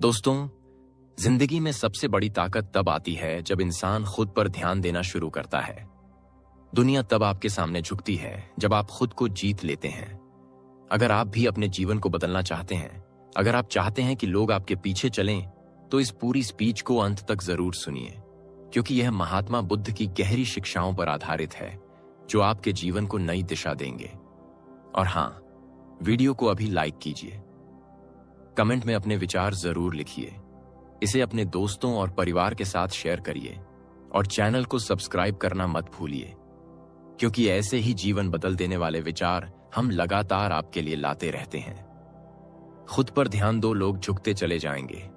दोस्तों, जिंदगी में सबसे बड़ी ताकत तब आती है जब इंसान खुद पर ध्यान देना शुरू करता है। दुनिया तब आपके सामने झुकती है जब आप खुद को जीत लेते हैं। अगर आप भी अपने जीवन को बदलना चाहते हैं, अगर आप चाहते हैं कि लोग आपके पीछे चलें, तो इस पूरी स्पीच को अंत तक जरूर सुनिए, क्योंकि यह महात्मा बुद्ध की गहरी शिक्षाओं पर आधारित है जो आपके जीवन को नई दिशा देंगे। और हाँ, वीडियो को अभी लाइक कीजिए, कमेंट में अपने विचार जरूर लिखिए, इसे अपने दोस्तों और परिवार के साथ शेयर करिए और चैनल को सब्सक्राइब करना मत भूलिए, क्योंकि ऐसे ही जीवन बदल देने वाले विचार हम लगातार आपके लिए लाते रहते हैं। खुद पर ध्यान दो, लोग झुकते चले जाएंगे।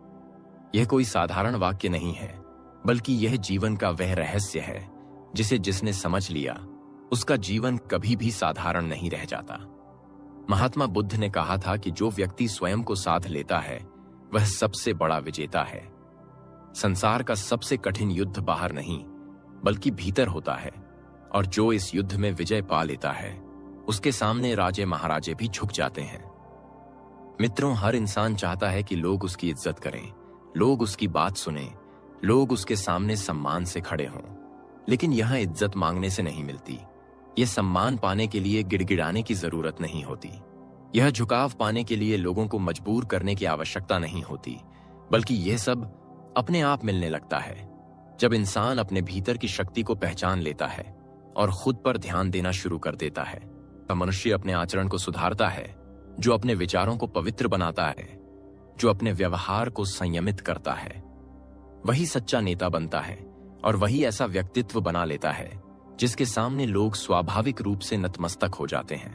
यह कोई साधारण वाक्य नहीं है, बल्कि यह जीवन का वह रहस्य है जिसे जिसने समझ लिया, उसका जीवन कभी भी साधारण नहीं रह जाता। महात्मा बुद्ध ने कहा था कि जो व्यक्ति स्वयं को साथ लेता है वह सबसे बड़ा विजेता है। संसार का सबसे कठिन युद्ध बाहर नहीं, बल्कि भीतर होता है, और जो इस युद्ध में विजय पा लेता है उसके सामने राजे महाराजे भी झुक जाते हैं। मित्रों, हर इंसान चाहता है कि लोग उसकी इज्जत करें, लोग उसकी बात सुनें, लोग उसके सामने सम्मान से खड़े हों। लेकिन यह इज्जत मांगने से नहीं मिलती। यह सम्मान पाने के लिए गिड़गिड़ाने की जरूरत नहीं होती। यह झुकाव पाने के लिए लोगों को मजबूर करने की आवश्यकता नहीं होती, बल्कि यह सब अपने आप मिलने लगता है जब इंसान अपने भीतर की शक्ति को पहचान लेता है और खुद पर ध्यान देना शुरू कर देता है। मनुष्य अपने आचरण को सुधारता है, जो अपने विचारों को पवित्र बनाता है, जो अपने व्यवहार को संयमित करता है, वही सच्चा नेता बनता है और वही ऐसा व्यक्तित्व बना लेता है जिसके सामने लोग स्वाभाविक रूप से नतमस्तक हो जाते हैं।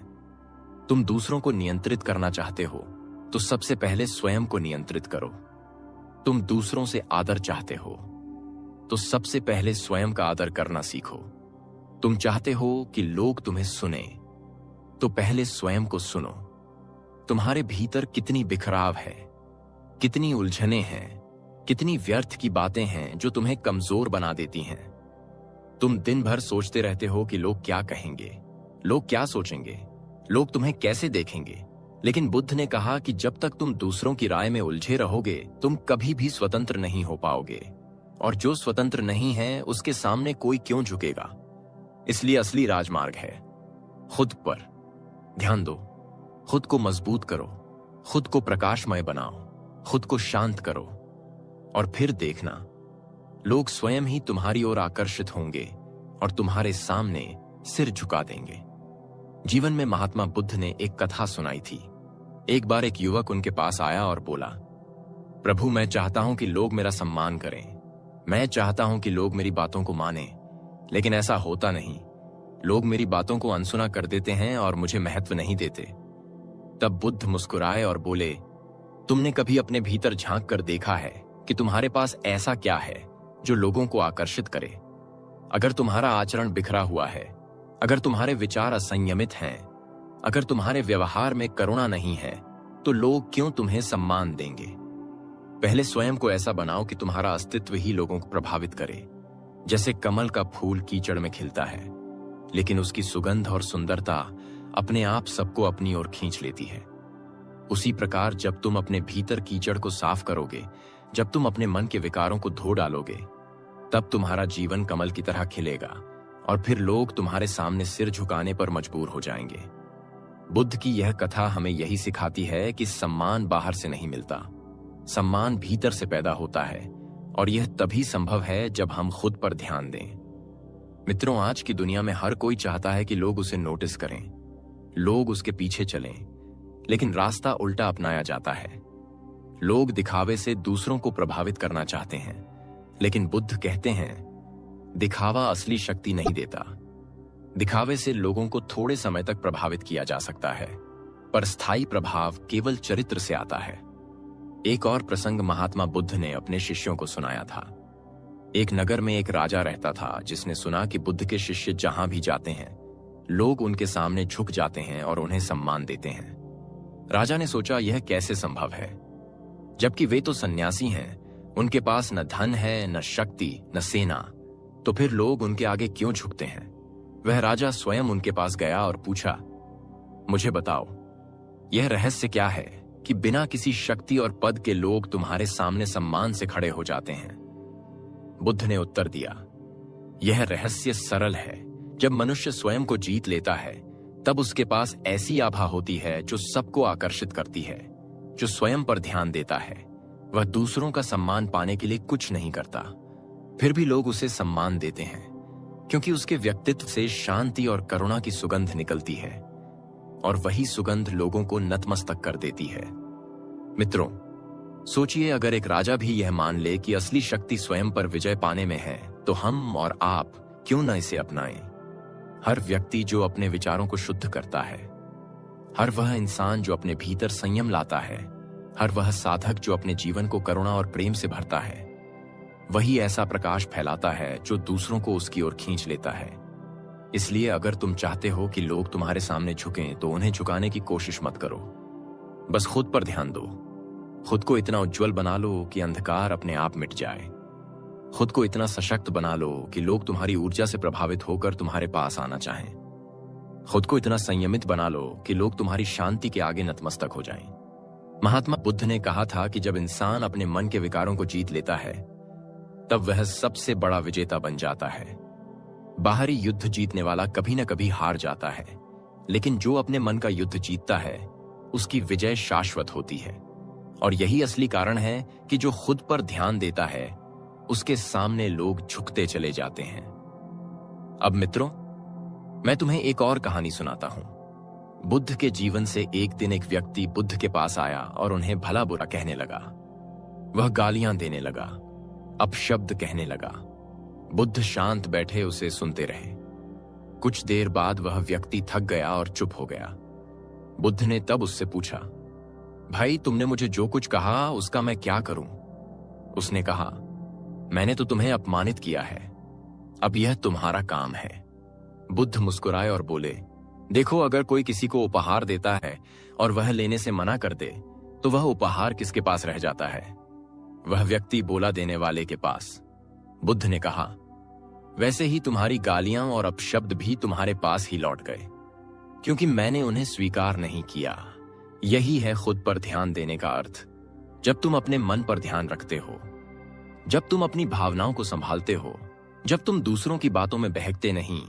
तुम दूसरों को नियंत्रित करना चाहते हो तो सबसे पहले स्वयं को नियंत्रित करो। तुम दूसरों से आदर चाहते हो तो सबसे पहले स्वयं का आदर करना सीखो। तुम चाहते हो कि लोग तुम्हें सुने तो पहले स्वयं को सुनो। तुम्हारे भीतर कितनी बिखराव है, कितनी उलझने हैं, कितनी व्यर्थ की बातें हैं जो तुम्हें कमजोर बना देती हैं। तुम दिन भर सोचते रहते हो कि लोग क्या कहेंगे, लोग क्या सोचेंगे, लोग तुम्हें कैसे देखेंगे। लेकिन बुद्ध ने कहा कि जब तक तुम दूसरों की राय में उलझे रहोगे, तुम कभी भी स्वतंत्र नहीं हो पाओगे, और जो स्वतंत्र नहीं है उसके सामने कोई क्यों झुकेगा। इसलिए असली राजमार्ग है खुद पर ध्यान दो। खुद को मजबूत करो, खुद को प्रकाशमय बनाओ, खुद को शांत करो, और फिर देखना, लोग स्वयं ही तुम्हारी ओर आकर्षित होंगे और तुम्हारे सामने सिर झुका देंगे। जीवन में महात्मा बुद्ध ने एक कथा सुनाई थी। एक बार एक युवक उनके पास आया और बोला, प्रभु, मैं चाहता हूं कि लोग मेरा सम्मान करें, मैं चाहता हूं कि लोग मेरी बातों को मानें, लेकिन ऐसा होता नहीं। लोग मेरी बातों को अनसुना कर देते हैं और मुझे महत्व नहीं देते। तब बुद्ध मुस्कुराए और बोले, तुमने कभी अपने भीतर झांक कर देखा है कि तुम्हारे पास ऐसा क्या है जो लोगों को आकर्षित करे? अगर तुम्हारा आचरण बिखरा हुआ है, अगर तुम्हारे विचार असंयमित हैं, अगर तुम्हारे व्यवहार में करुणा नहीं है, तो लोग क्यों तुम्हें सम्मान देंगे? पहले स्वयं को ऐसा बनाओ कि तुम्हारा अस्तित्व ही लोगों को प्रभावित करे। जैसे कमल का फूल कीचड़ में खिलता है, लेकिन उसकी सुगंध और सुंदरता अपने आप सबको अपनी ओर खींच लेती है। उसी प्रकार जब तुम अपने भीतर कीचड़ को साफ करोगे, जब तुम अपने मन के विकारों को धो डालोगे, तब तुम्हारा जीवन कमल की तरह खिलेगा और फिर लोग तुम्हारे सामने सिर झुकाने पर मजबूर हो जाएंगे। बुद्ध की यह कथा हमें यही सिखाती है कि सम्मान बाहर से नहीं मिलता, सम्मान भीतर से पैदा होता है, और यह तभी संभव है जब हम खुद पर ध्यान दें। मित्रों, आज की दुनिया में हर कोई चाहता है कि लोग उसे नोटिस करें, लोग उसके पीछे चलें, लेकिन रास्ता उल्टा अपनाया जाता है। लोग दिखावे से दूसरों को प्रभावित करना चाहते हैं, लेकिन बुद्ध कहते हैं, दिखावा असली शक्ति नहीं देता। दिखावे से लोगों को थोड़े समय तक प्रभावित किया जा सकता है, पर स्थायी प्रभाव केवल चरित्र से आता है। एक और प्रसंग महात्मा बुद्ध ने अपने शिष्यों को सुनाया था। एक नगर में एक राजा रहता था जिसने सुना कि बुद्ध के शिष्य जहां भी जाते हैं, लोग उनके सामने झुक जाते हैं और उन्हें सम्मान देते हैं। राजा ने सोचा, यह कैसे संभव है, जबकि वे तो सन्यासी हैं, उनके पास न धन है, न शक्ति, न सेना, तो फिर लोग उनके आगे क्यों झुकते हैं? वह राजा स्वयं उनके पास गया और पूछा, मुझे बताओ, यह रहस्य क्या है कि बिना किसी शक्ति और पद के लोग तुम्हारे सामने सम्मान से खड़े हो जाते हैं? बुद्ध ने उत्तर दिया, यह रहस्य सरल है। जब मनुष्य स्वयं को जीत लेता है तब उसके पास ऐसी आभा होती है जो सबको आकर्षित करती है। जो स्वयं पर ध्यान देता है वह दूसरों का सम्मान पाने के लिए कुछ नहीं करता, फिर भी लोग उसे सम्मान देते हैं क्योंकि उसके व्यक्तित्व से शांति और करुणा की सुगंध निकलती है और वही सुगंध लोगों को नतमस्तक कर देती है। मित्रों, सोचिए, अगर एक राजा भी यह मान ले कि असली शक्ति स्वयं पर विजय पाने में है, तो हम और आप क्यों न इसे अपनाएं? हर व्यक्ति जो अपने विचारों को शुद्ध करता है, हर वह इंसान जो अपने भीतर संयम लाता है, हर वह साधक जो अपने जीवन को करुणा और प्रेम से भरता है, वही ऐसा प्रकाश फैलाता है जो दूसरों को उसकी ओर खींच लेता है। इसलिए अगर तुम चाहते हो कि लोग तुम्हारे सामने झुकें, तो उन्हें झुकाने की कोशिश मत करो। बस खुद पर ध्यान दो। खुद को इतना उज्जवल बना लो कि अंधकार अपने आप मिट जाए। खुद को इतना सशक्त बना लो कि लोग तुम्हारी ऊर्जा से प्रभावित होकर तुम्हारे पास आना चाहें। खुद को इतना संयमित बना लो कि लोग तुम्हारी शांति के आगे नतमस्तक हो जाएं। महात्मा बुद्ध ने कहा था कि जब इंसान अपने मन के विकारों को जीत लेता है तब वह सबसे बड़ा विजेता बन जाता है। बाहरी युद्ध जीतने वाला कभी न कभी हार जाता है, लेकिन जो अपने मन का युद्ध जीतता है उसकी विजय शाश्वत होती है। और यही असली कारण है कि जो खुद पर ध्यान देता है उसके सामने लोग झुकते चले जाते हैं। अब मित्रों, मैं तुम्हें एक और कहानी सुनाता हूं। बुद्ध के जीवन से एक दिन एक व्यक्ति बुद्ध के पास आया और उन्हें भला बुरा कहने लगा। वह गालियां देने लगा, अपशब्द कहने लगा। बुद्ध शांत बैठे उसे सुनते रहे। कुछ देर बाद वह व्यक्ति थक गया और चुप हो गया। बुद्ध ने तब उससे पूछा, भाई, तुमने मुझे जो कुछ कहा उसका मैं क्या करूं? उसने कहा, मैंने तो तुम्हें अपमानित किया है, अब यह तुम्हारा काम है। बुद्ध मुस्कुराए और बोले, देखो, अगर कोई किसी को उपहार देता है और वह लेने से मना कर दे तो वह उपहार किसके पास रह जाता है? वह व्यक्ति बोला देने वाले के पास। बुद्ध ने कहा, वैसे ही तुम्हारी गालियां और अपशब्द भी तुम्हारे पास ही लौट गए, क्योंकि मैंने उन्हें स्वीकार नहीं किया। यही है खुद पर ध्यान देने का अर्थ। जब तुम अपने मन पर ध्यान रखते हो, जब तुम अपनी भावनाओं को संभालते हो, जब तुम दूसरों की बातों में बहकते नहीं,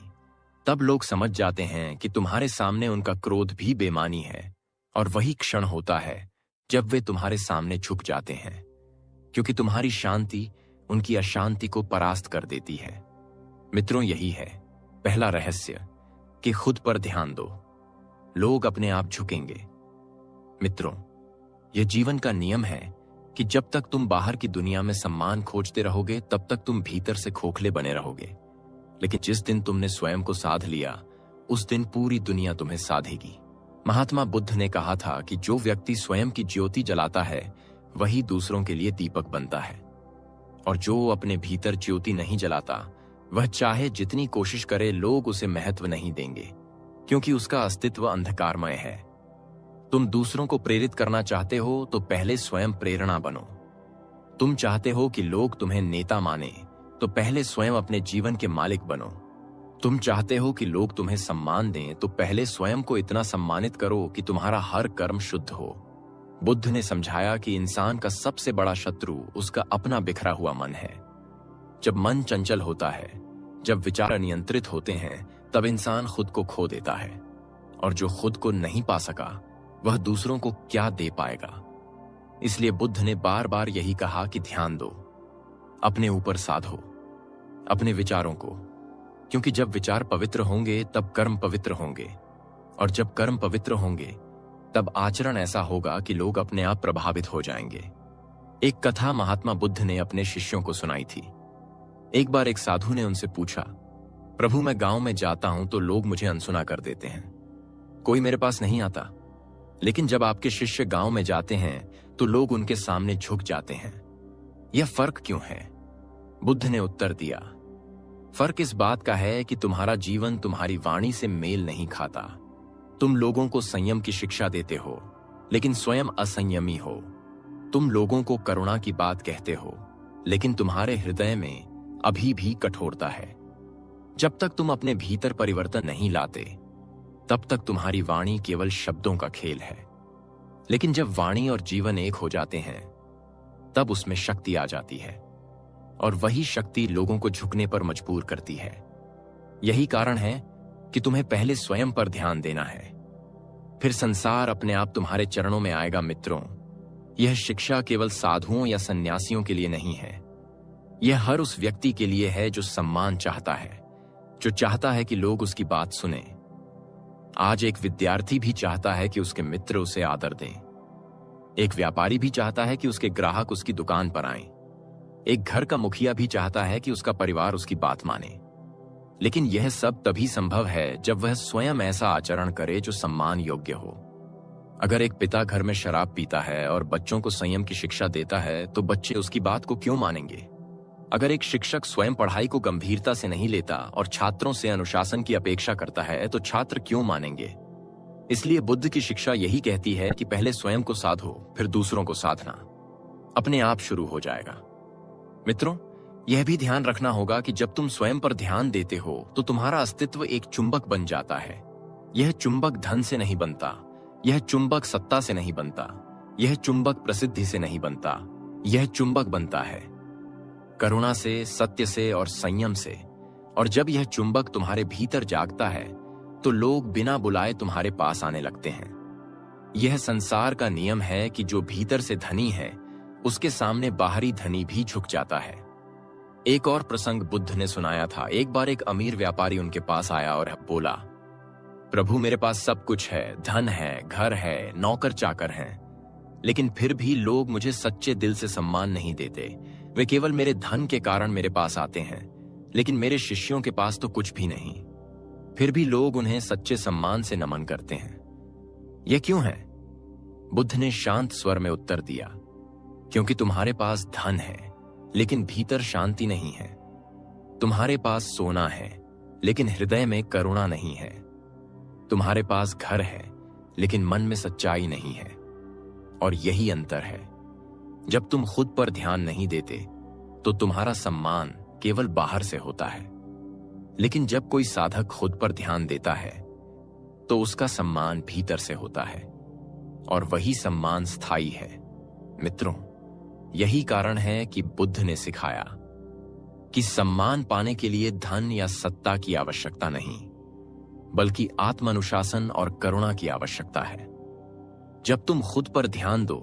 तब लोग समझ जाते हैं कि तुम्हारे सामने उनका क्रोध भी बेमानी है। और वही क्षण होता है जब वे तुम्हारे सामने झुक जाते हैं, क्योंकि तुम्हारी शांति उनकी अशांति को परास्त कर देती है। मित्रों, यही है पहला रहस्य कि खुद पर ध्यान दो, लोग अपने आप झुकेंगे। मित्रों, यह जीवन का नियम है कि जब तक तुम बाहर की दुनिया में सम्मान खोजते रहोगे तब तक तुम भीतर से खोखले बने रहोगे। लेकिन जिस दिन तुमने स्वयं को साध लिया, उस दिन पूरी दुनिया तुम्हें साधेगी। महात्मा बुद्ध ने कहा था कि जो व्यक्ति स्वयं की ज्योति जलाता है वही दूसरों के लिए दीपक बनता है, और जो अपने भीतर ज्योति नहीं जलाता वह चाहे जितनी कोशिश करे लोग उसे महत्व नहीं देंगे, क्योंकि उसका अस्तित्व अंधकारमय है। तुम दूसरों को प्रेरित करना चाहते हो तो पहले स्वयं प्रेरणा बनो। तुम चाहते हो कि लोग तुम्हें नेता माने तो पहले स्वयं अपने जीवन के मालिक बनो। तुम चाहते हो कि लोग तुम्हें सम्मान दें तो पहले स्वयं को इतना सम्मानित करो कि तुम्हारा हर कर्म शुद्ध हो। बुद्ध ने समझाया कि इंसान का सबसे बड़ा शत्रु उसका अपना बिखरा हुआ मन है। जब मन चंचल होता है, जब विचार अनियंत्रित होते हैं, तब इंसान खुद को खो देता है, और जो खुद को नहीं पा सका वह दूसरों को क्या दे पाएगा। इसलिए बुद्ध ने बार बार यही कहा कि ध्यान दो, अपने ऊपर साधो, अपने विचारों को, क्योंकि जब विचार पवित्र होंगे तब कर्म पवित्र होंगे, और जब कर्म पवित्र होंगे तब आचरण ऐसा होगा कि लोग अपने आप प्रभावित हो जाएंगे। एक कथा महात्मा बुद्ध ने अपने शिष्यों को सुनाई थी। एक बार एक साधु ने उनसे पूछा, प्रभु, मैं गांव में जाता हूं तो लोग मुझे अनसुना कर देते हैं, कोई मेरे पास नहीं आता, लेकिन जब आपके शिष्य गांव में जाते हैं तो लोग उनके सामने झुक जाते हैं, यह फर्क क्यों है? बुद्ध ने उत्तर दिया, फर्क इस बात का है कि तुम्हारा जीवन तुम्हारी वाणी से मेल नहीं खाता। तुम लोगों को संयम की शिक्षा देते हो, लेकिन स्वयं असंयमी हो। तुम लोगों को करुणा की बात कहते हो, लेकिन तुम्हारे हृदय में अभी भी कठोरता है। जब तक तुम अपने भीतर परिवर्तन नहीं लाते, तब तक तुम्हारी वाणी केवल शब्दों का खेल है। लेकिन जब वाणी और जीवन एक हो जाते हैं तब उसमें शक्ति आ जाती है, और वही शक्ति लोगों को झुकने पर मजबूर करती है। यही कारण है कि तुम्हें पहले स्वयं पर ध्यान देना है, फिर संसार अपने आप तुम्हारे चरणों में आएगा। मित्रों, यह शिक्षा केवल साधुओं या सन्यासियों के लिए नहीं है, यह हर उस व्यक्ति के लिए है जो सम्मान चाहता है, जो चाहता है कि लोग उसकी बात सुने। आज एक विद्यार्थी भी चाहता है कि उसके मित्र उसे आदर दें। एक व्यापारी भी चाहता है कि उसके ग्राहक उसकी दुकान पर आएं। एक घर का मुखिया भी चाहता है कि उसका परिवार उसकी बात माने। लेकिन यह सब तभी संभव है जब वह स्वयं ऐसा आचरण करे जो सम्मान योग्य हो। अगर एक पिता घर में शराब पीता है और बच्चों को संयम की शिक्षा देता है तो बच्चे उसकी बात को क्यों मानेंगे? अगर एक शिक्षक स्वयं पढ़ाई को गंभीरता से नहीं लेता और छात्रों से अनुशासन की अपेक्षा करता है तो छात्र क्यों मानेंगे? इसलिए बुद्ध की शिक्षा यही कहती है कि पहले स्वयं को साधो, फिर दूसरों को साधना अपने आप शुरू हो जाएगा। मित्रों, यह भी ध्यान रखना होगा कि जब तुम स्वयं पर ध्यान देते हो तो तुम्हारा अस्तित्व एक चुंबक बन जाता है। यह चुंबक धन से नहीं बनता, यह चुंबक सत्ता से नहीं बनता, यह चुंबक प्रसिद्धि से नहीं बनता, यह चुंबक बनता है करुणा से, सत्य से और संयम से। और जब यह चुंबक तुम्हारे भीतर जागता है तो लोग बिना बुलाए तुम्हारे पास आने लगते हैं। यह संसार का नियम है कि जो भीतर से धनी है उसके सामने बाहरी धनी भी झुक जाता है। एक और प्रसंग बुद्ध ने सुनाया था। एक बार एक अमीर व्यापारी उनके पास आया और बोला, प्रभु, मेरे पास सब कुछ है, धन है, घर है, नौकर चाकर हैं, लेकिन फिर भी लोग मुझे सच्चे दिल से सम्मान नहीं देते। वे केवल मेरे धन के कारण मेरे पास आते हैं, लेकिन मेरे शिष्यों के पास तो कुछ भी नहीं, फिर भी लोग उन्हें सच्चे सम्मान से नमन करते हैं। यह क्यों है? बुद्ध ने शांत स्वर में उत्तर दिया, क्योंकि तुम्हारे पास धन है लेकिन भीतर शांति नहीं है। तुम्हारे पास सोना है लेकिन हृदय में करुणा नहीं है। तुम्हारे पास घर है लेकिन मन में सच्चाई नहीं है। और यही अंतर है। जब तुम खुद पर ध्यान नहीं देते तो तुम्हारा सम्मान केवल बाहर से होता है, लेकिन जब कोई साधक खुद पर ध्यान देता है तो उसका सम्मान भीतर से होता है, और वही सम्मान स्थायी है। मित्रों, यही कारण है कि बुद्ध ने सिखाया कि सम्मान पाने के लिए धन या सत्ता की आवश्यकता नहीं, बल्कि आत्मानुशासन और करुणा की आवश्यकता है। जब तुम खुद पर ध्यान दो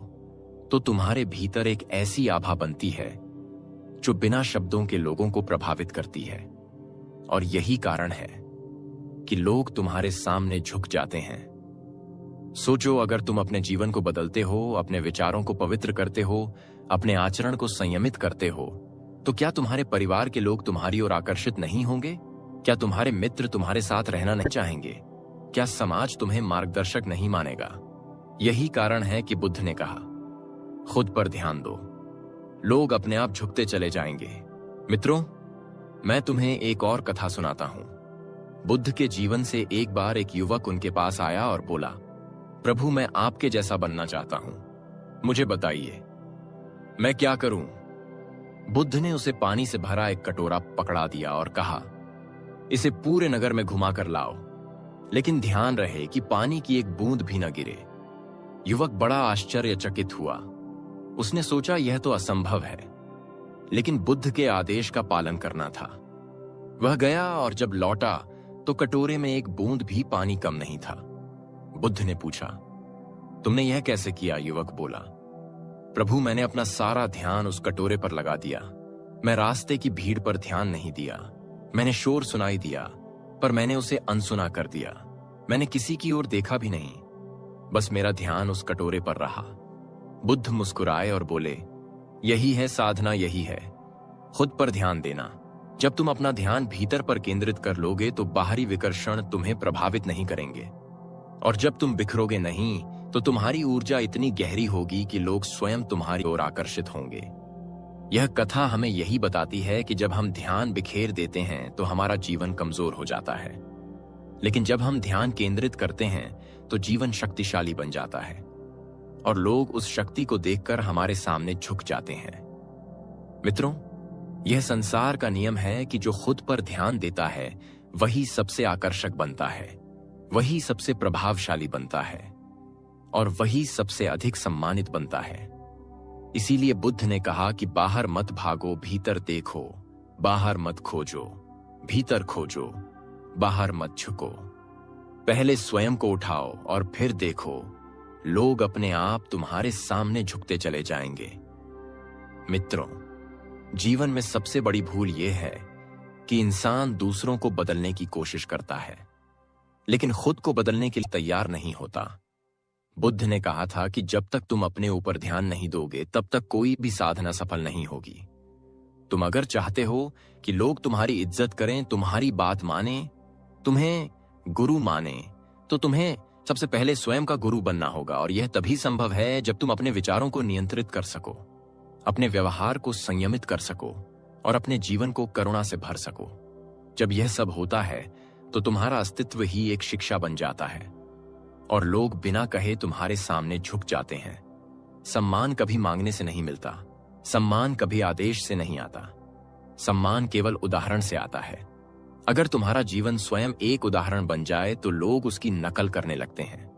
तो तुम्हारे भीतर एक ऐसी आभा बनती है जो बिना शब्दों के लोगों को प्रभावित करती है, और यही कारण है कि लोग तुम्हारे सामने झुक जाते हैं। सोचो, अगर तुम अपने जीवन को बदलते हो, अपने विचारों को पवित्र करते हो, अपने आचरण को संयमित करते हो, तो क्या तुम्हारे परिवार के लोग तुम्हारी ओर आकर्षित नहीं होंगे? क्या तुम्हारे मित्र तुम्हारे साथ रहना नहीं चाहेंगे? क्या समाज तुम्हें मार्गदर्शक नहीं मानेगा? यही कारण है कि बुद्ध ने कहा, खुद पर ध्यान दो, लोग अपने आप झुकते चले जाएंगे। मित्रों, मैं तुम्हें एक और कथा सुनाता हूं। बुद्ध के जीवन से एक बार एक युवक उनके पास आया और बोला, प्रभु, मैं आपके जैसा बनना चाहता हूं, मुझे बताइए मैं क्या करूं? बुद्ध ने उसे पानी से भरा एक कटोरा पकड़ा दिया और कहा, इसे पूरे नगर में घुमा कर लाओ, लेकिन ध्यान रहे कि पानी की एक बूंद भी न गिरे। युवक बड़ा आश्चर्यचकित हुआ। उसने सोचा, यह तो असंभव है, लेकिन बुद्ध के आदेश का पालन करना था। वह गया और जब लौटा तो कटोरे में एक बूंद भी पानी कम नहीं था। बुद्ध ने पूछा, तुमने यह कैसे किया? युवक बोला, प्रभु, मैंने अपना सारा ध्यान उस कटोरे पर लगा दिया। मैं रास्ते की भीड़ पर ध्यान नहीं दिया। मैंने शोर सुनाई दिया, पर मैंने उसे अनसुना कर दिया। मैंने किसी की ओर देखा भी नहीं, बस मेरा ध्यान उस कटोरे पर रहा। बुद्ध मुस्कुराए और बोले, यही है साधना, यही है खुद पर ध्यान देना। जब तुम अपना ध्यान भीतर पर केंद्रित कर लोगे तो बाहरी विकर्षण तुम्हें प्रभावित नहीं करेंगे, और जब तुम बिखरोगे नहीं तो तुम्हारी ऊर्जा इतनी गहरी होगी कि लोग स्वयं तुम्हारी ओर आकर्षित होंगे। यह कथा हमें यही बताती है कि जब हम ध्यान बिखेर देते हैं तो हमारा जीवन कमजोर हो जाता है, लेकिन जब हम ध्यान केंद्रित करते हैं तो जीवन शक्तिशाली बन जाता है, और लोग उस शक्ति को देखकर हमारे सामने झुक जाते हैं। मित्रों, यह संसार का नियम है कि जो खुद पर ध्यान देता है वही सबसे आकर्षक बनता है, वही सबसे प्रभावशाली बनता है। और वही सबसे अधिक सम्मानित बनता है। इसीलिए बुद्ध ने कहा कि बाहर मत भागो, भीतर देखो, बाहर मत खोजो, भीतर खोजो, बाहर मत झुको। पहले स्वयं को उठाओ और फिर देखो, लोग अपने आप तुम्हारे सामने झुकते चले जाएंगे। मित्रों, जीवन में सबसे बड़ी भूल यह है कि इंसान दूसरों को बदलने की कोशिश करता है, लेकिन खुद को बदलने के लिए तैयार नहीं होता। बुद्ध ने कहा था कि जब तक तुम अपने ऊपर ध्यान नहीं दोगे, तब तक कोई भी साधना सफल नहीं होगी। तुम अगर चाहते हो कि लोग तुम्हारी इज्जत करें, तुम्हारी बात माने, तुम्हें गुरु माने, तो तुम्हें सबसे पहले स्वयं का गुरु बनना होगा। और यह तभी संभव है जब तुम अपने विचारों को नियंत्रित कर सको, अपने व्यवहार को संयमित कर सको और अपने जीवन को करुणा से भर सको। जब यह सब होता है तो तुम्हारा अस्तित्व ही एक शिक्षा बन जाता है और लोग बिना कहे तुम्हारे सामने झुक जाते हैं। सम्मान कभी मांगने से नहीं मिलता, सम्मान कभी आदेश से नहीं आता, सम्मान केवल उदाहरण से आता है। अगर तुम्हारा जीवन स्वयं एक उदाहरण बन जाए तो लोग उसकी नकल करने लगते हैं,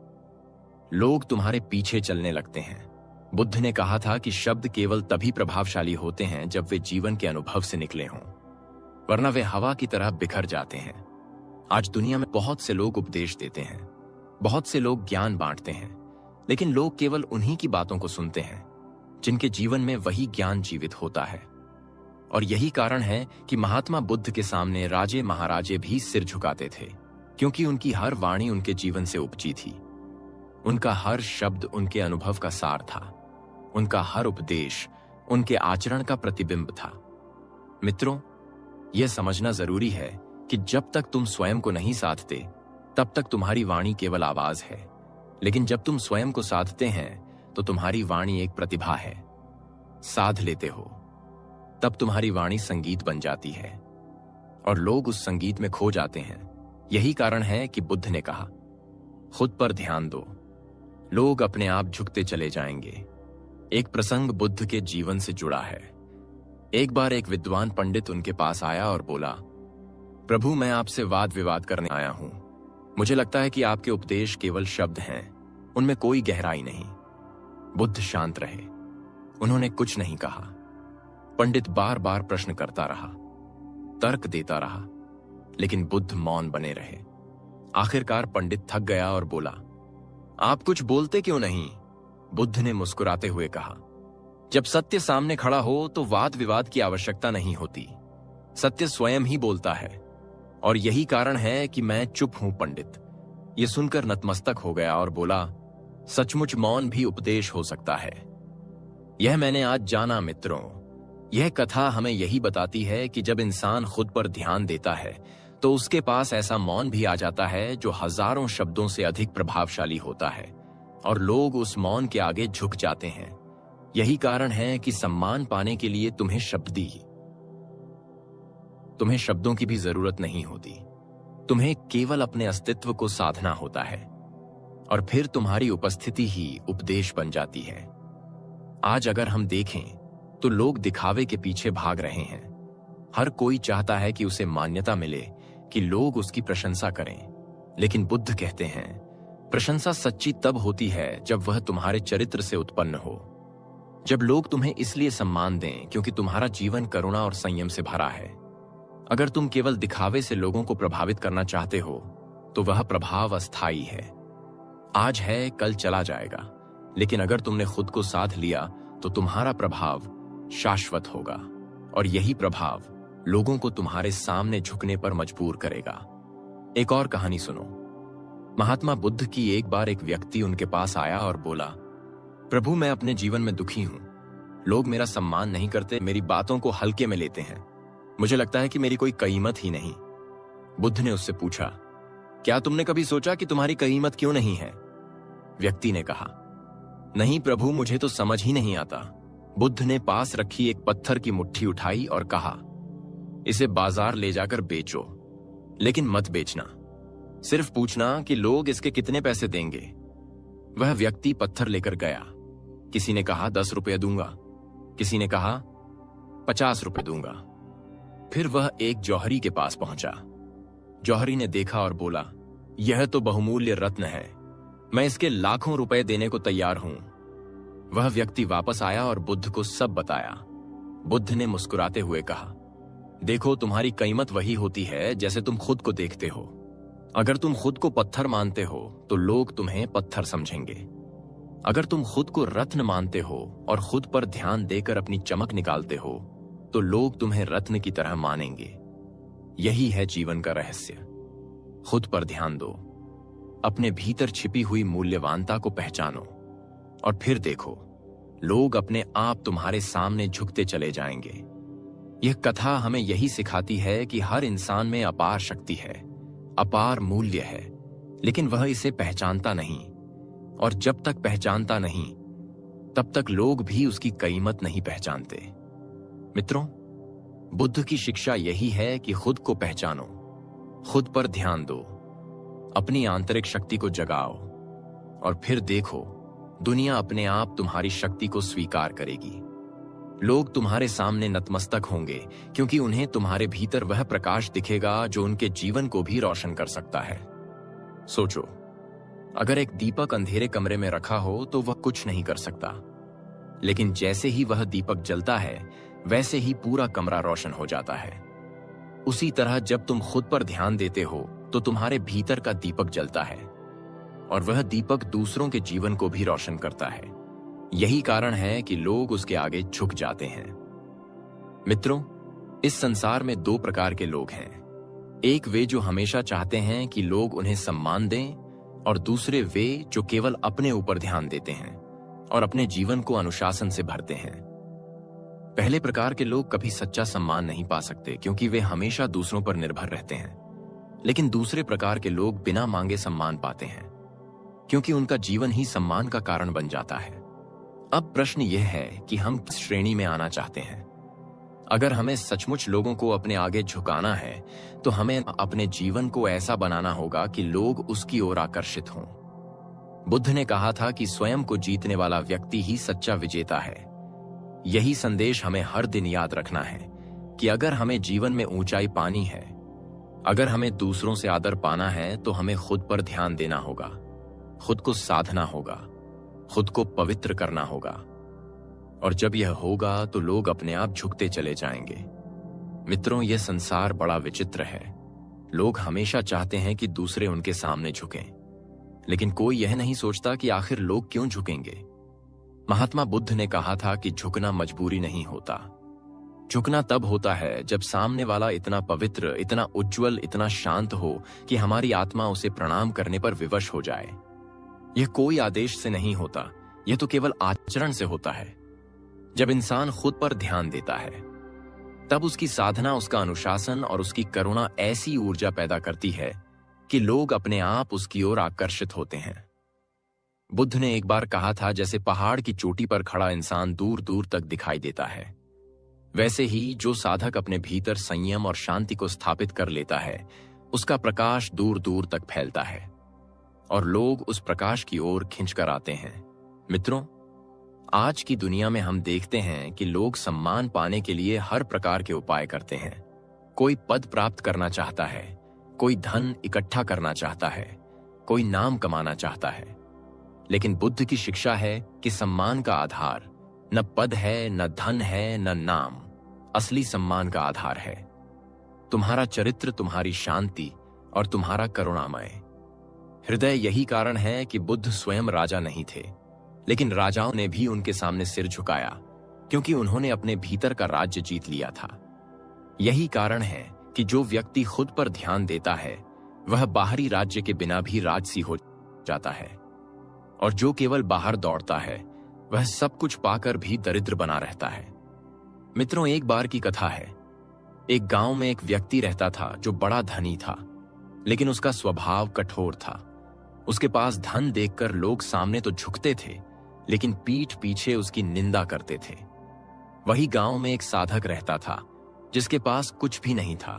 लोग तुम्हारे पीछे चलने लगते हैं। बुद्ध ने कहा था कि शब्द केवल तभी प्रभावशाली होते हैं जब वे जीवन के अनुभव से निकले हों, वरना वे हवा की तरह बिखर जाते हैं। आज दुनिया में बहुत से लोग उपदेश देते हैं, बहुत से लोग ज्ञान बांटते हैं, लेकिन लोग केवल उन्हीं की बातों को सुनते हैं जिनके जीवन में वही ज्ञान जीवित होता है। और यही कारण है कि महात्मा बुद्ध के सामने राजे महाराजे भी सिर झुकाते थे, क्योंकि उनकी हर वाणी उनके जीवन से उपजी थी। उनका हर शब्द उनके अनुभव का सार था, उनका हर उपदेश उनके आचरण का प्रतिबिंब था। मित्रों, यह समझना जरूरी है कि जब तक तुम स्वयं को नहीं साधते, तब तक तुम्हारी वाणी केवल आवाज है, लेकिन जब तुम स्वयं को साधते हैं तो तुम्हारी वाणी एक प्रतिभा है। साध लेते हो तब तुम्हारी वाणी संगीत बन जाती है और लोग उस संगीत में खो जाते हैं। यही कारण है कि बुद्ध ने कहा, खुद पर ध्यान दो, लोग अपने आप झुकते चले जाएंगे। एक प्रसंग बुद्ध के जीवन से जुड़ा है। एक बार एक विद्वान पंडित उनके पास आया और बोला, प्रभु, मैं आपसे वाद विवाद करने आया हूं। मुझे लगता है कि आपके उपदेश केवल शब्द हैं, उनमें कोई गहराई नहीं। बुद्ध शांत रहे, उन्होंने कुछ नहीं कहा। पंडित बार बार प्रश्न करता रहा, तर्क देता रहा, लेकिन बुद्ध मौन बने रहे। आखिरकार पंडित थक गया और बोला, आप कुछ बोलते क्यों नहीं? बुद्ध ने मुस्कुराते हुए कहा, जब सत्य सामने खड़ा हो तो वाद विवाद की आवश्यकता नहीं होती, सत्य स्वयं ही बोलता है। और यही कारण है कि मैं चुप हूं। पंडित ये सुनकर नतमस्तक हो गया और बोला, सचमुच मौन भी उपदेश हो सकता है। यह मैंने आज जाना। मित्रों, यह कथा हमें यही बताती है कि जब इंसान खुद पर ध्यान देता है तो उसके पास ऐसा मौन भी आ जाता है जो हजारों शब्दों से अधिक प्रभावशाली होता है और लोग उस मौन के आगे झुक जाते हैं। यही कारण है कि सम्मान पाने के लिए तुम्हें शब्दों की भी जरूरत नहीं होती। तुम्हें केवल अपने अस्तित्व को साधना होता है और फिर तुम्हारी उपस्थिति ही उपदेश बन जाती है। आज अगर हम देखें तो लोग दिखावे के पीछे भाग रहे हैं। हर कोई चाहता है कि उसे मान्यता मिले, कि लोग उसकी प्रशंसा करें। लेकिन बुद्ध कहते हैं, प्रशंसा सच्ची तब होती है जब वह तुम्हारे चरित्र से उत्पन्न हो, जब लोग तुम्हें इसलिए सम्मान दें क्योंकि तुम्हारा जीवन करुणा और संयम से भरा है। अगर तुम केवल दिखावे से लोगों को प्रभावित करना चाहते हो तो वह प्रभाव अस्थायी है, आज है कल चला जाएगा। लेकिन अगर तुमने खुद को साध लिया तो तुम्हारा प्रभाव शाश्वत होगा और यही प्रभाव लोगों को तुम्हारे सामने झुकने पर मजबूर करेगा। एक और कहानी सुनो। महात्मा बुद्ध की एक बार एक व्यक्ति उनके पास आया और बोला, प्रभु, मैं अपने जीवन में दुखी हूं। लोग मेरा सम्मान नहीं करते, मेरी बातों को हल्के में लेते हैं। मुझे लगता है कि मेरी कोई कीमत ही नहीं। बुद्ध ने उससे पूछा, क्या तुमने कभी सोचा कि तुम्हारी कीमत क्यों नहीं है? व्यक्ति ने कहा, नहीं प्रभु, मुझे तो समझ ही नहीं आता। बुद्ध ने पास रखी एक पत्थर की मुट्ठी उठाई और कहा, इसे बाजार ले जाकर बेचो, लेकिन मत बेचना, सिर्फ पूछना कि लोग इसके कितने पैसे देंगे। वह व्यक्ति पत्थर लेकर गया। किसी ने कहा 10 रुपये दूंगा, किसी ने कहा 50 रुपये दूंगा। फिर वह एक जौहरी के पास पहुंचा। जौहरी ने देखा और बोला, यह तो बहुमूल्य रत्न है, मैं इसके लाखों रुपए देने को तैयार हूं। वह व्यक्ति वापस आया और बुद्ध को सब बताया। बुद्ध ने मुस्कुराते हुए कहा, देखो, तुम्हारी कीमत वही होती है जैसे तुम खुद को देखते हो। अगर तुम खुद को पत्थर मानते हो तो लोग तुम्हें पत्थर समझेंगे। अगर तुम खुद को रत्न मानते हो और खुद पर ध्यान देकर अपनी चमक निकालते हो तो लोग तुम्हें रत्न की तरह मानेंगे। यही है जीवन का रहस्य। खुद पर ध्यान दो, अपने भीतर छिपी हुई मूल्यवानता को पहचानो और फिर देखो, लोग अपने आप तुम्हारे सामने झुकते चले जाएंगे। यह कथा हमें यही सिखाती है कि हर इंसान में अपार शक्ति है, अपार मूल्य है, लेकिन वह इसे पहचानता नहीं। और जब तक पहचानता नहीं, तब तक लोग भी उसकी कीमत नहीं पहचानते। मित्रों, बुद्ध की शिक्षा यही है कि खुद को पहचानो, खुद पर ध्यान दो, अपनी आंतरिक शक्ति को जगाओ और फिर देखो, दुनिया अपने आप तुम्हारी शक्ति को स्वीकार करेगी। लोग तुम्हारे सामने नतमस्तक होंगे क्योंकि उन्हें तुम्हारे भीतर वह प्रकाश दिखेगा जो उनके जीवन को भी रोशन कर सकता है। सोचो, अगर एक दीपक अंधेरे कमरे में रखा हो तो वह कुछ नहीं कर सकता, लेकिन जैसे ही वह दीपक जलता है वैसे ही पूरा कमरा रोशन हो जाता है। उसी तरह जब तुम खुद पर ध्यान देते हो तो तुम्हारे भीतर का दीपक जलता है और वह दीपक दूसरों के जीवन को भी रोशन करता है। यही कारण है कि लोग उसके आगे झुक जाते हैं। मित्रों, इस संसार में दो प्रकार के लोग हैं। एक वे जो हमेशा चाहते हैं कि लोग उन्हें सम्मान दें और दूसरे वे जो केवल अपने ऊपर ध्यान देते हैं और अपने जीवन को अनुशासन से भरते हैं। पहले प्रकार के लोग कभी सच्चा सम्मान नहीं पा सकते क्योंकि वे हमेशा दूसरों पर निर्भर रहते हैं, लेकिन दूसरे प्रकार के लोग बिना मांगे सम्मान पाते हैं क्योंकि उनका जीवन ही सम्मान का कारण बन जाता है। अब प्रश्न यह है कि हम किस श्रेणी में आना चाहते हैं। अगर हमें सचमुच लोगों को अपने आगे झुकाना है तो हमें अपने जीवन को ऐसा बनाना होगा कि लोग उसकी ओर आकर्षित हों। बुद्ध ने कहा था कि स्वयं को जीतने वाला व्यक्ति ही सच्चा विजेता है। यही संदेश हमें हर दिन याद रखना है कि अगर हमें जीवन में ऊंचाई पानी है, अगर हमें दूसरों से आदर पाना है तो हमें खुद पर ध्यान देना होगा, खुद को साधना होगा, खुद को पवित्र करना होगा। और जब यह होगा तो लोग अपने आप झुकते चले जाएंगे। मित्रों, यह संसार बड़ा विचित्र है। लोग हमेशा चाहते हैं कि दूसरे उनके सामने झुकें, लेकिन कोई यह नहीं सोचता कि आखिर लोग क्यों झुकेंगे। महात्मा बुद्ध ने कहा था कि झुकना मजबूरी नहीं होता। झुकना तब होता है जब सामने वाला इतना पवित्र, इतना उज्जवल, इतना शांत हो कि हमारी आत्मा उसे प्रणाम करने पर विवश हो जाए। यह कोई आदेश से नहीं होता, यह तो केवल आचरण से होता है। जब इंसान खुद पर ध्यान देता है तब उसकी साधना, उसका अनुशासन और उसकी करुणा ऐसी ऊर्जा पैदा करती है कि लोग अपने आप उसकी ओर आकर्षित होते हैं। बुद्ध ने एक बार कहा था, जैसे पहाड़ की चोटी पर खड़ा इंसान दूर दूर तक दिखाई देता है, वैसे ही जो साधक अपने भीतर संयम और शांति को स्थापित कर लेता है, उसका प्रकाश दूर दूर तक फैलता है और लोग उस प्रकाश की ओर खिंचकर आते हैं। मित्रों, आज की दुनिया में हम देखते हैं कि लोग सम्मान पाने के लिए हर प्रकार के उपाय करते हैं। कोई पद प्राप्त करना चाहता है, कोई धन इकट्ठा करना चाहता है, कोई नाम कमाना चाहता है। लेकिन बुद्ध की शिक्षा है कि सम्मान का आधार न पद है, न धन है, न नाम। असली सम्मान का आधार है तुम्हारा चरित्र, तुम्हारी शांति और तुम्हारा करुणामय हृदय। यही कारण है कि बुद्ध स्वयं राजा नहीं थे, लेकिन राजाओं ने भी उनके सामने सिर झुकाया क्योंकि उन्होंने अपने भीतर का राज्य जीत लिया था। यही कारण है कि जो व्यक्ति खुद पर ध्यान देता है वह बाहरी राज्य के बिना भी राजसी हो जाता है, और जो केवल बाहर दौड़ता है वह सब कुछ पाकर भी दरिद्र बना रहता है। मित्रों, एक बार की कथा है। एक गांव में एक व्यक्ति रहता था जो बड़ा धनी था, लेकिन उसका स्वभाव कठोर था। उसके पास धन देखकर लोग सामने तो झुकते थे, लेकिन पीठ पीछे उसकी निंदा करते थे। वही गांव में एक साधक रहता था जिसके पास कुछ भी नहीं था,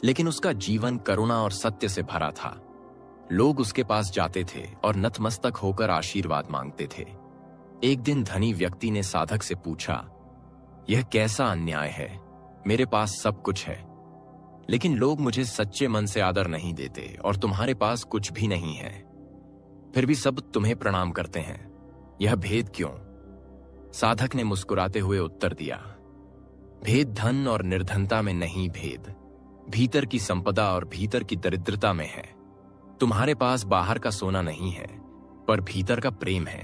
लेकिन उसका जीवन करुणा और सत्य से भरा था। लोग उसके पास जाते थे और नतमस्तक होकर आशीर्वाद मांगते थे। एक दिन धनी व्यक्ति ने साधक से पूछा, यह कैसा अन्याय है, मेरे पास सब कुछ है, लेकिन लोग मुझे सच्चे मन से आदर नहीं देते और तुम्हारे पास कुछ भी नहीं है। फिर भी सब तुम्हें प्रणाम करते हैं। यह भेद क्यों? साधक ने मुस्कुराते हुए उत्तर दिया, भेद धन और निर्धनता में नहीं, भेद भीतर की संपदा और भीतर की दरिद्रता में है। तुम्हारे पास बाहर का सोना नहीं है, पर भीतर का प्रेम है,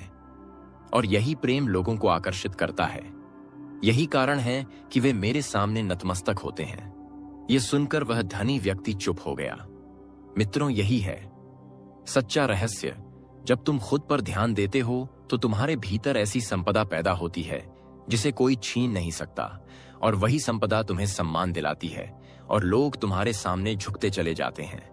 और यही प्रेम लोगों को आकर्षित करता है। यही कारण है कि वे मेरे सामने नतमस्तक होते हैं। यह सुनकर वह धनी व्यक्ति चुप हो गया। मित्रों, यही है सच्चा रहस्य। जब तुम खुद पर ध्यान देते हो तो तुम्हारे भीतर ऐसी संपदा पैदा होती है जिसे कोई छीन नहीं सकता, और वही संपदा तुम्हें सम्मान दिलाती है और लोग तुम्हारे सामने झुकते चले जाते हैं।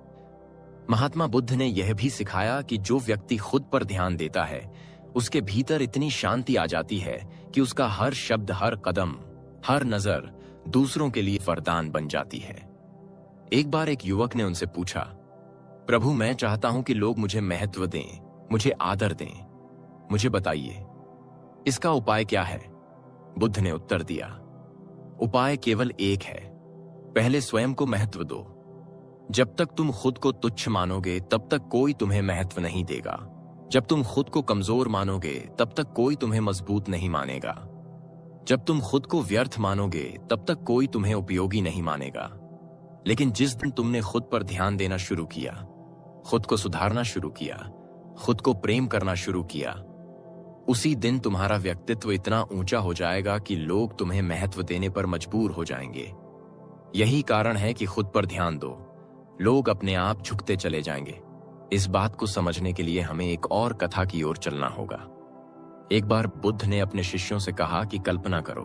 महात्मा बुद्ध ने यह भी सिखाया कि जो व्यक्ति खुद पर ध्यान देता है उसके भीतर इतनी शांति आ जाती है कि उसका हर शब्द, हर कदम, हर नजर दूसरों के लिए वरदान बन जाती है। एक बार एक युवक ने उनसे पूछा, प्रभु, मैं चाहता हूं कि लोग मुझे महत्व दें, मुझे आदर दें। मुझे बताइए, इसका उपाय क्या है? बुद्ध ने उत्तर दिया, उपाय केवल एक है। पहले स्वयं को महत्व दो। जब तक तुम खुद को तुच्छ मानोगे तब तक कोई तुम्हें महत्व नहीं देगा। जब तुम खुद को कमजोर मानोगे तब तक कोई तुम्हें मजबूत नहीं मानेगा। जब तुम खुद को व्यर्थ मानोगे तब तक कोई तुम्हें उपयोगी नहीं मानेगा। लेकिन जिस दिन तुमने खुद पर ध्यान देना शुरू किया, खुद को सुधारना शुरू किया, खुद को प्रेम करना शुरू किया, उसी दिन तुम्हारा व्यक्तित्व इतना ऊंचा हो जाएगा कि लोग तुम्हें महत्व देने पर मजबूर हो जाएंगे। यही कारण है कि खुद पर ध्यान दो, लोग अपने आप झुकते चले जाएंगे। इस बात को समझने के लिए हमें एक और कथा की ओर चलना होगा। एक बार बुद्ध ने अपने शिष्यों से कहा कि कल्पना करो,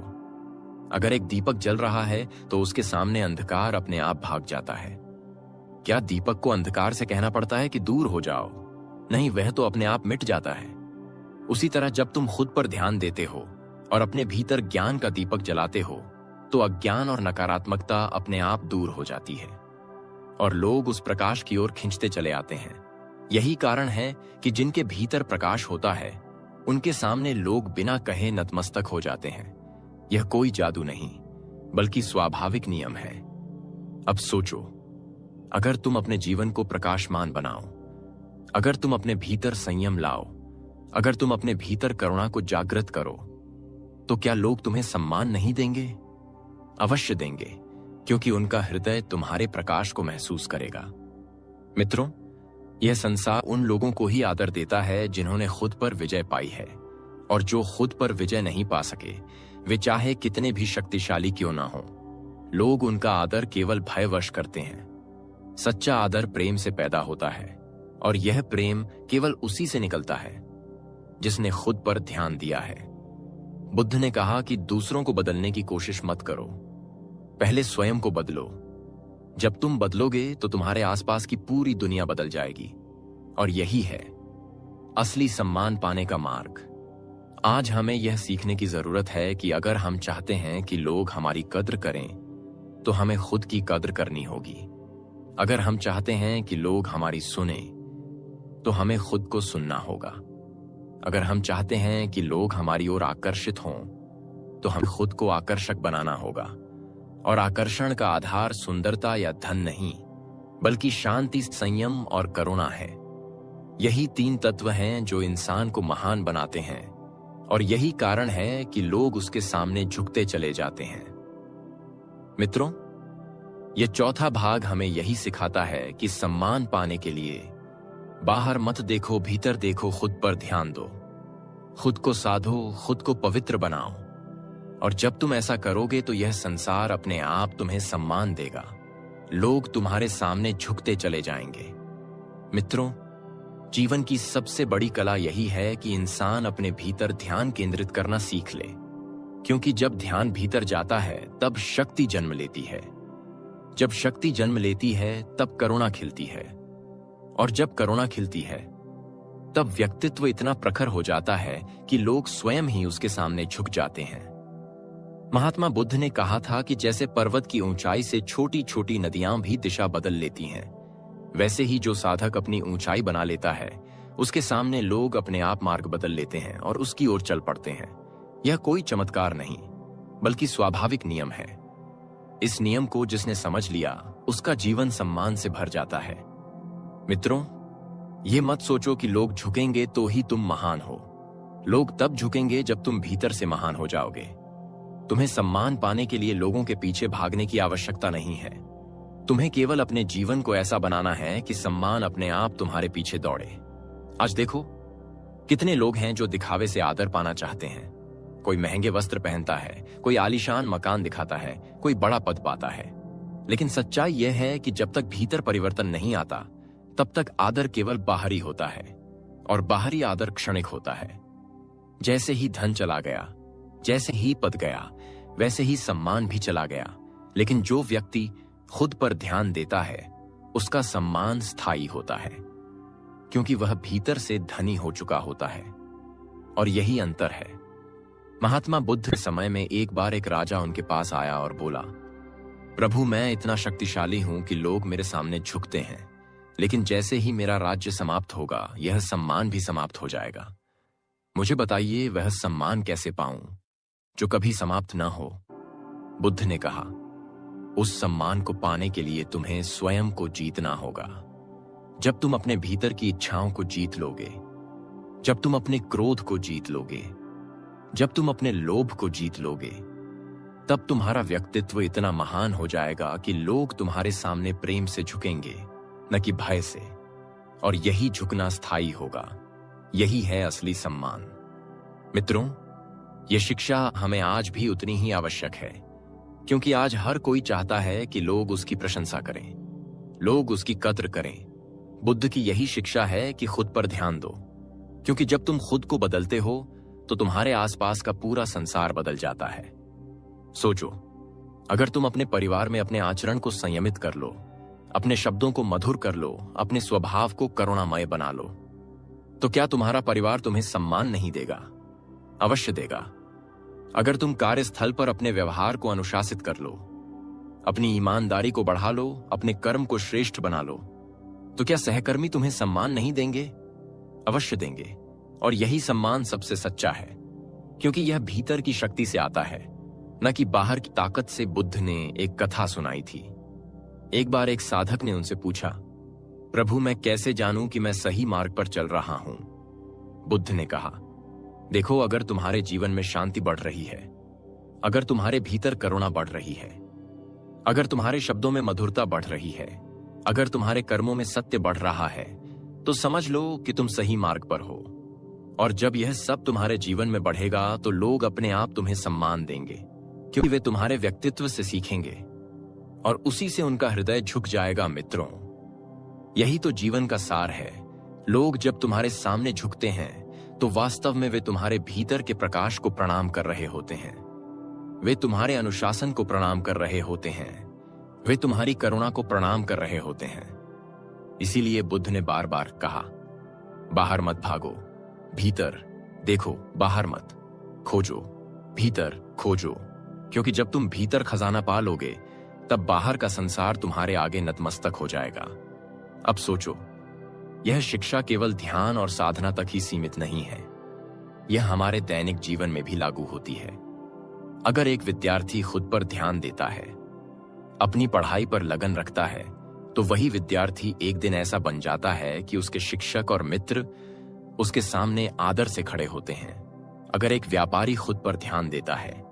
अगर एक दीपक जल रहा है तो उसके सामने अंधकार अपने आप भाग जाता है। क्या दीपक को अंधकार से कहना पड़ता है कि दूर हो जाओ? नहीं, वह तो अपने आप मिट जाता है। उसी तरह जब तुम खुद पर ध्यान देते हो और अपने भीतर ज्ञान का दीपक जलाते हो तो अज्ञान और नकारात्मकता अपने आप दूर हो जाती है और लोग उस प्रकाश की ओर खींचते चले आते हैं। यही कारण है कि जिनके भीतर प्रकाश होता है उनके सामने लोग बिना कहे नतमस्तक हो जाते हैं। यह कोई जादू नहीं, बल्कि स्वाभाविक नियम है। अब सोचो, अगर तुम अपने जीवन को प्रकाशमान बनाओ, अगर तुम अपने भीतर संयम लाओ, अगर तुम अपने भीतर करुणा को जागृत करो, तो क्या लोग तुम्हें सम्मान नहीं देंगे? अवश्य देंगे, क्योंकि उनका हृदय तुम्हारे प्रकाश को महसूस करेगा। मित्रों, यह संसार उन लोगों को ही आदर देता है जिन्होंने खुद पर विजय पाई है, और जो खुद पर विजय नहीं पा सके, वे चाहे कितने भी शक्तिशाली क्यों ना हो, लोग उनका आदर केवल भयवश करते हैं। सच्चा आदर प्रेम से पैदा होता है, और यह प्रेम केवल उसी से निकलता है जिसने खुद पर ध्यान दिया है। बुद्ध ने कहा कि दूसरों को बदलने की कोशिश मत करो, पहले स्वयं को बदलो। जब तुम बदलोगे तो तुम्हारे आसपास की पूरी दुनिया बदल जाएगी, और यही है असली सम्मान पाने का मार्ग। आज हमें यह सीखने की जरूरत है कि अगर हम चाहते हैं कि लोग हमारी कद्र करें, तो हमें खुद की कद्र करनी होगी। अगर हम चाहते हैं कि लोग हमारी सुने, तो हमें खुद को सुनना होगा। अगर हम चाहते हैं कि लोग हमारी ओर आकर्षित हों, तो हमें खुद को आकर्षक बनाना होगा। और आकर्षण का आधार सुंदरता या धन नहीं, बल्कि शांति, संयम और करुणा है। यही 3 तत्व हैं जो इंसान को महान बनाते हैं, और यही कारण है कि लोग उसके सामने झुकते चले जाते हैं। मित्रों, यह चौथा भाग हमें यही सिखाता है कि सम्मान पाने के लिए बाहर मत देखो, भीतर देखो, खुद पर ध्यान दो, खुद को साधो, खुद को पवित्र बनाओ। और जब तुम ऐसा करोगे तो यह संसार अपने आप तुम्हें सम्मान देगा। लोग तुम्हारे सामने झुकते चले जाएंगे। मित्रों, जीवन की सबसे बड़ी कला यही है कि इंसान अपने भीतर ध्यान केंद्रित करना सीख ले, क्योंकि जब ध्यान भीतर जाता है तब शक्ति जन्म लेती है। जब शक्ति जन्म लेती है तब करुणा खिलती है, और जब करुणा खिलती है तब व्यक्तित्व इतना प्रखर हो जाता है कि लोग स्वयं ही उसके सामने झुक जाते हैं। महात्मा बुद्ध ने कहा था कि जैसे पर्वत की ऊंचाई से छोटी छोटी नदियां भी दिशा बदल लेती हैं, वैसे ही जो साधक अपनी ऊंचाई बना लेता है, उसके सामने लोग अपने आप मार्ग बदल लेते हैं और उसकी ओर चल पड़ते हैं। यह कोई चमत्कार नहीं, बल्कि स्वाभाविक नियम है। इस नियम को जिसने समझ लिया, उसका जीवन सम्मान से भर जाता है। मित्रों, ये मत सोचो कि लोग झुकेंगे तो ही तुम महान हो। लोग तब झुकेंगे जब तुम भीतर से महान हो जाओगे। तुम्हें सम्मान पाने के लिए लोगों के पीछे भागने की आवश्यकता नहीं है। तुम्हें केवल अपने जीवन को ऐसा बनाना है कि सम्मान अपने आप तुम्हारे पीछे दौड़े। आज देखो, कितने लोग हैं जो दिखावे से आदर पाना चाहते हैं। कोई महंगे वस्त्र पहनता है, कोई आलीशान मकान दिखाता है, कोई बड़ा पद पाता है। लेकिन सच्चाई यह है कि जब तक भीतर परिवर्तन नहीं आता, तब तक आदर केवल बाहरी होता है, और बाहरी आदर क्षणिक होता है। जैसे ही धन चला गया, जैसे ही पद गया, वैसे ही सम्मान भी चला गया। लेकिन जो व्यक्ति खुद पर ध्यान देता है, उसका सम्मान स्थायी होता है, क्योंकि वह भीतर से धनी हो चुका होता है। और यही अंतर है। महात्मा बुद्ध के समय में एक बार एक राजा उनके पास आया और बोला, प्रभु, मैं इतना शक्तिशाली हूं कि लोग मेरे सामने झुकते हैं, लेकिन जैसे ही मेरा राज्य समाप्त होगा, यह सम्मान भी समाप्त हो जाएगा। मुझे बताइए, वह सम्मान कैसे पाऊं जो कभी समाप्त न हो? बुद्ध ने कहा, उस सम्मान को पाने के लिए तुम्हें स्वयं को जीतना होगा। जब तुम अपने भीतर की इच्छाओं को जीत लोगे, जब तुम अपने क्रोध को जीत लोगे, जब तुम अपने लोभ को जीत लोगे, तब तुम्हारा व्यक्तित्व इतना महान हो जाएगा कि लोग तुम्हारे सामने प्रेम से झुकेंगे, न कि भय से। और यही झुकना स्थायी होगा। यही है असली सम्मान। मित्रों, यह शिक्षा हमें आज भी उतनी ही आवश्यक है, क्योंकि आज हर कोई चाहता है कि लोग उसकी प्रशंसा करें, लोग उसकी कद्र करें। बुद्ध की यही शिक्षा है कि खुद पर ध्यान दो, क्योंकि जब तुम खुद को बदलते हो तो तुम्हारे आसपास का पूरा संसार बदल जाता है। सोचो, अगर तुम अपने परिवार में अपने आचरण को संयमित कर लो, अपने शब्दों को मधुर कर लो, अपने स्वभाव को करुणामय बना लो, तो क्या तुम्हारा परिवार तुम्हें सम्मान नहीं देगा? अवश्य देगा। अगर तुम कार्यस्थल पर अपने व्यवहार को अनुशासित कर लो, अपनी ईमानदारी को बढ़ा लो, अपने कर्म को श्रेष्ठ बना लो, तो क्या सहकर्मी तुम्हें सम्मान नहीं देंगे? अवश्य देंगे। और यही सम्मान सबसे सच्चा है, क्योंकि यह भीतर की शक्ति से आता है, न कि बाहर की ताकत से। बुद्ध ने एक कथा सुनाई थी। एक बार एक साधक ने उनसे पूछा, प्रभु, मैं कैसे जानूं कि मैं सही मार्ग पर चल रहा हूं? बुद्ध ने कहा, देखो, अगर तुम्हारे जीवन में शांति बढ़ रही है, अगर तुम्हारे भीतर करुणा बढ़ रही है, अगर तुम्हारे शब्दों में मधुरता बढ़ रही है, अगर तुम्हारे कर्मों में सत्य बढ़ रहा है, तो समझ लो कि तुम सही मार्ग पर हो। और जब यह सब तुम्हारे जीवन में बढ़ेगा तो लोग अपने आप तुम्हें सम्मान देंगे, क्योंकि वे तुम्हारे व्यक्तित्व से सीखेंगे और उसी से उनका हृदय झुक जाएगा। मित्रों, यही तो जीवन का सार है। लोग जब तुम्हारे सामने झुकते हैं तो वास्तव में वे तुम्हारे भीतर के प्रकाश को प्रणाम कर रहे होते हैं। वे तुम्हारे अनुशासन को प्रणाम कर रहे होते हैं। वे तुम्हारी करुणा को प्रणाम कर रहे होते हैं। इसीलिए बुद्ध ने बार बार कहा, बाहर मत भागो, भीतर देखो, बाहर मत खोजो, भीतर खोजो। क्योंकि जब तुम भीतर खजाना पा लोगे, तब बाहर का संसार तुम्हारे आगे नतमस्तक हो जाएगा। अब सोचो, यह शिक्षा केवल ध्यान और साधना तक ही सीमित नहीं है, यह हमारे दैनिक जीवन में भी लागू होती है। अगर एक विद्यार्थी खुद पर ध्यान देता है, अपनी पढ़ाई पर लगन रखता है, तो वही विद्यार्थी एक दिन ऐसा बन जाता है कि उसके शिक्षक और मित्र उसके सामने आदर से खड़े होते हैं। अगर एक व्यापारी खुद पर ध्यान देता है,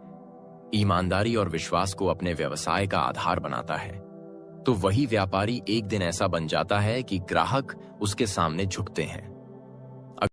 ईमानदारी और विश्वास को अपने व्यवसाय का आधार बनाता है, तो वही व्यापारी एक दिन ऐसा बन जाता है कि ग्राहक उसके सामने झुकते हैं।